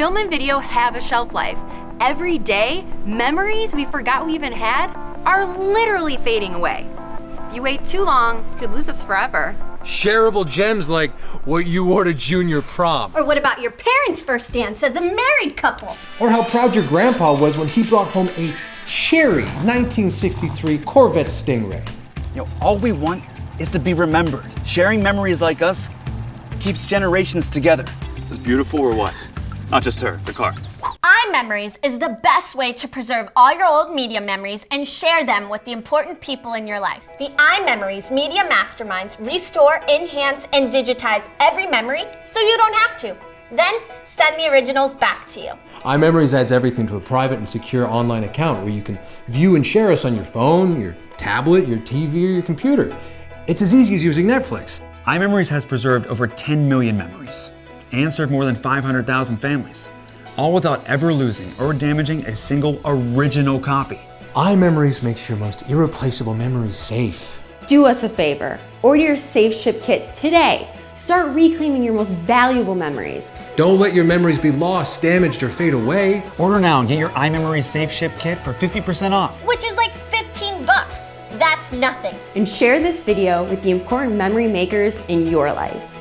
Film and video have a shelf life. Every day, memories we forgot we even had are literally fading away. If you wait too long, you could lose us forever. Shareable gems like what you wore to junior prom. Or what about your parents' first dance as a married couple? Or how proud your grandpa was when he brought home a cherry 1963 Corvette Stingray. All we want is to be remembered. Sharing memories like us keeps generations together. Is beautiful or what? Not just her, the car. iMemories is the best way to preserve all your old media memories and share them with the important people in your life. The iMemories Media Masterminds restore, enhance, and digitize every memory so you don't have to. Then send the originals back to you. iMemories adds everything to a private and secure online account where you can view and share us on your phone, your tablet, your TV, or your computer. It's as easy as using Netflix. iMemories has preserved over 10 million memories and served more than 500,000 families, all without ever losing or damaging a single original copy. iMemories makes your most irreplaceable memories safe. Do us a favor. Order your Safe Ship Kit today. Start reclaiming your most valuable memories. Don't let your memories be lost, damaged, or fade away. Order now and get your iMemories Safe Ship Kit for 50% off. Which is like $15. That's nothing. And share this video with the important memory makers in your life.